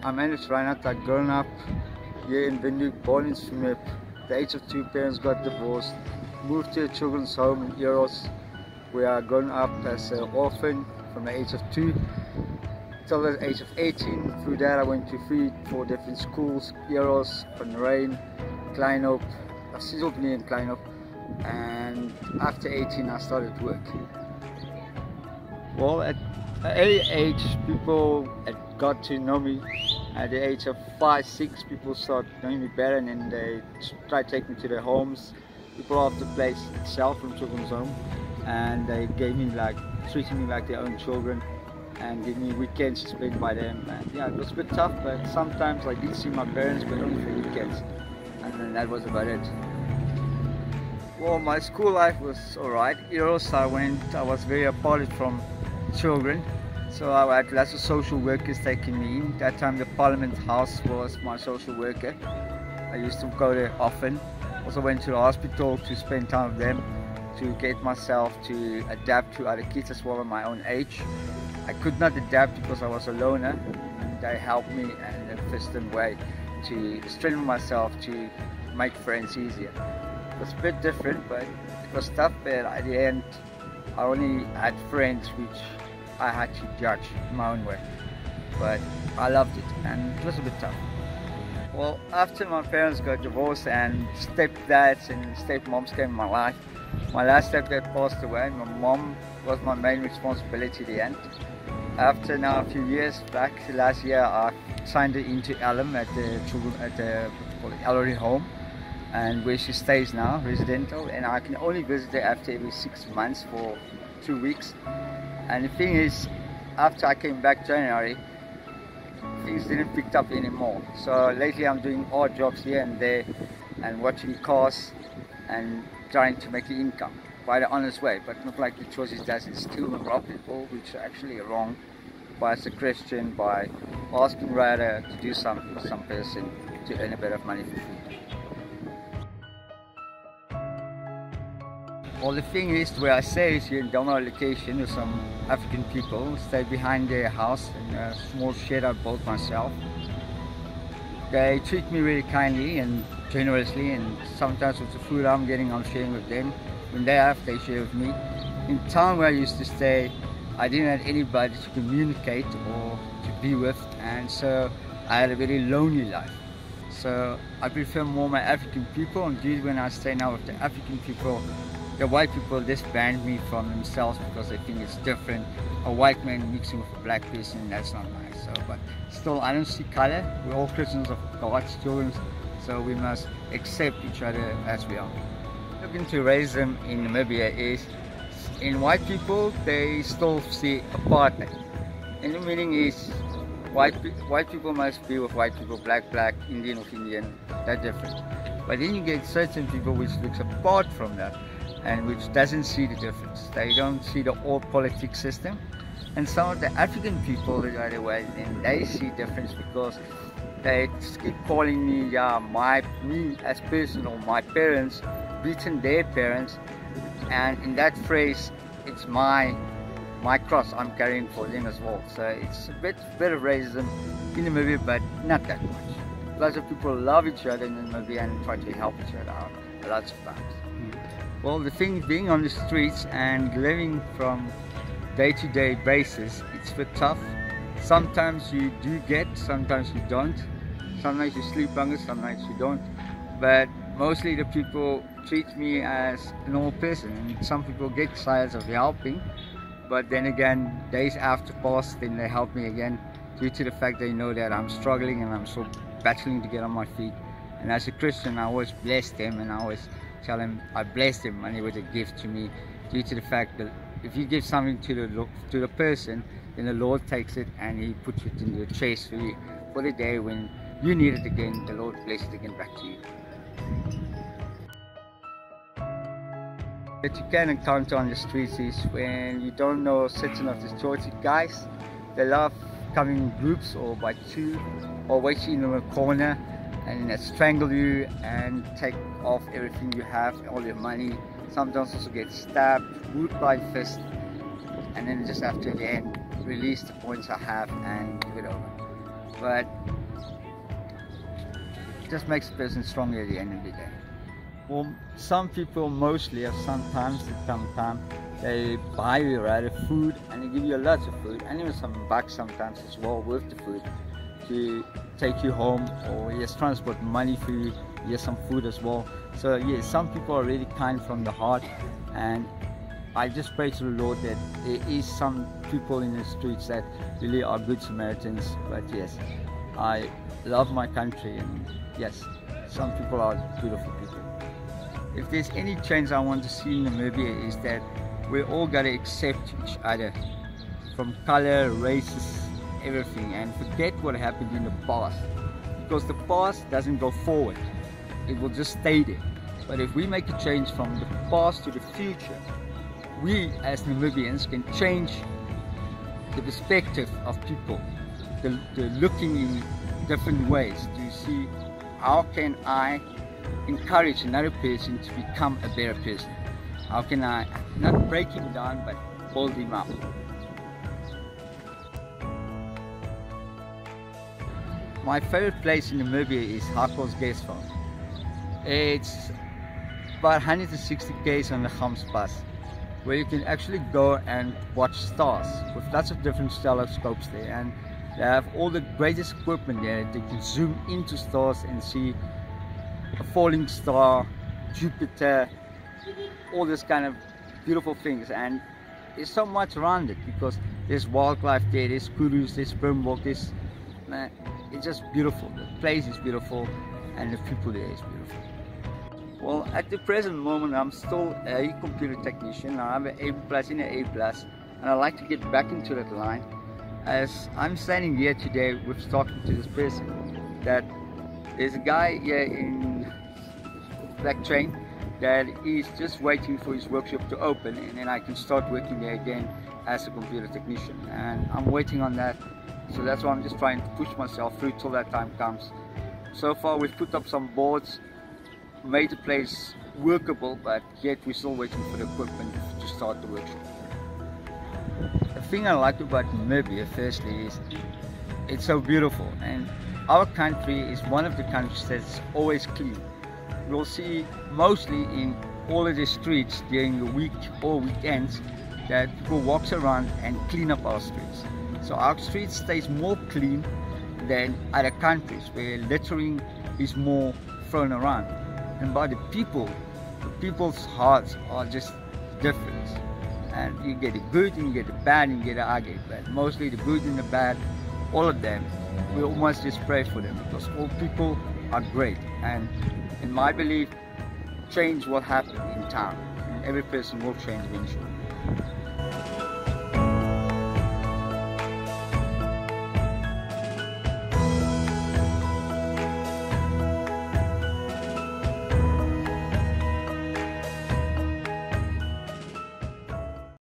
I'm Andries Reinhardt. I've grown up here in Windhoek, born in Namibia. At the age of 2, parents got divorced, moved to a children's home in Andries, where I grown up as an orphan from the age of 2 till the age of 18. Through that I went to 4 different schools: Andries, Van Rijn, Kleinop, Assisopnie and Kleinop. And after 18 I started work. Well, at an early age people had got to know me. At the age of 5, 6 people started knowing me better, and then they tried to take me to their homes. People of the place itself, from children's home, and they treated me like their own children and gave me weekends to spend by them. And yeah, it was a bit tough, but sometimes I did see my parents, but only for weekends, and then that was about it. Well, my school life was alright. I was very apart from children, so I had lots of social workers taking me in. That time the Parliament House was my social worker. I used to go there often. Also went to the hospital to spend time with them, to get myself to adapt to other kids as well at my own age. I could not adapt because I was a loner. They helped me in a persistent way to strengthen myself, to make friends easier. It was a bit different, but it was tough, but at the end I only had friends which I had to judge in my own way. But I loved it, and it was a bit tough. Well, after my parents got divorced and stepdads and stepmoms came in my life, my last stepdad passed away. My mom was my main responsibility at the end. After now a few years back, last year I signed her into Elm at the elderly home, and where she stays now, residential, and I can only visit her after every 6 months for 2 weeks. And the thing is, after I came back January, things didn't pick up anymore. So lately I'm doing odd jobs here and there and watching cars and trying to make an income by the honest way, but not like the choices does is steal and rob people, which are actually wrong. By as a Christian, by asking rather to do something for some person to earn a bit of money for food. Well, the thing is, where I stay is here in Delmar location with some African people. Stay behind their house in a small shed I built myself. They treat me really kindly and generously, and sometimes with the food I'm getting, I'm sharing with them. When they have, they share with me. In town where I used to stay, I didn't have anybody to communicate or to be with, and so I had a very lonely life. So I prefer more my African people. Indeed, when I stay now with the African people, the white people disband me from themselves because they think it's different. A white man mixing with a black person, that's not nice. So, but still, I don't see color. We're all Christians of God's children, so we must accept each other as we are. Looking to racism in Namibia is, in white people, they still see apartheid. And the meaning is, white people must be with white people, black, Indian with Indian, that's different. But then you get certain people which looks apart from that, and which doesn't see the difference. They don't see the old politics system. And some of the African people, the other way, then they see difference because they keep calling me, me as person or my parents beating their parents, and in that phrase, it's my cross I'm carrying for them as well. So it's a bit of racism in Namibia, but not that much. Lots of people love each other in Namibia and try to help each other out lots of times. Well, the thing being on the streets and living from day-to-day basis, it's a bit tough. Sometimes you do get, sometimes you don't. Sometimes you sleep longer, sometimes you don't. But mostly the people treat me as a normal person, and some people get tired of helping, but then again, days after pass, then they help me again due to the fact they know that I'm struggling and I'm so battling to get on my feet. And as a Christian, I always bless them, and I always tell them I bless them money with a gift to me, due to the fact that if you give something to the person, then the Lord takes it and He puts it in your chest for the day when you need it again. The Lord bless it again back to you. That you can encounter on the streets is when you don't know certain of the security guys. They love coming in groups or by 2, or wait you in a corner and strangle you and take off everything you have, all your money. Sometimes also get stabbed, wood by fist, and then just after the end release the points I have and give it over. But just makes a person stronger at the end of the day. Well, some people mostly, or sometimes, they buy you rather food, and they give you lots of food, and even some bucks sometimes as well with the food to take you home, or yes, transport money for you, yes, some food as well. So yes, some people are really kind from the heart, and I just pray to the Lord that there is some people in the streets that really are good Samaritans. But yes, I love my country, and yes, some people are beautiful people. If there's any change I want to see in Namibia, is that we all gotta accept each other, from color, races, everything, and forget what happened in the past, because the past doesn't go forward, it will just stay there. But if we make a change from the past to the future, we as Namibians can change the perspective of people, the looking in different ways to see how can I encourage another person to become a better person. How can I not break him down but hold him up. My favorite place in Namibia is Hako's guest farm. It's about 160 km on the Gams Pass, where you can actually go and watch stars with lots of different telescopes there, and they have all the greatest equipment there that you can zoom into stars and see a falling star, Jupiter, all this kind of beautiful things. And there's so much around it because there's wildlife there, there's kurus, there's springbok, it's just beautiful. The place is beautiful and the people there is beautiful. Well, at the present moment I'm still a computer technician. I have an A+ and an A+, and I like to get back into that line. As I'm standing here today with talking to this person, that there's a guy here in Black Train that is just waiting for his workshop to open, and then I can start working there again as a computer technician, and I'm waiting on that. So that's why I'm just trying to push myself through till that time comes. So far we've put up some boards, made the place workable, but yet we're still waiting for the equipment to start the workshop. The thing I like about Namibia firstly is it's so beautiful, and our country is one of the countries that's always clean. You'll see mostly in all of the streets during the week or weekends that people walk around and clean up our streets. So our street stays more clean than other countries where littering is more thrown around. And by the people's hearts are just different. And you get the good and you get the bad and you get the ugly, but mostly the good and the bad, all of them, we almost just pray for them because all people are great. And in my belief, change will happen in town and every person will change eventually.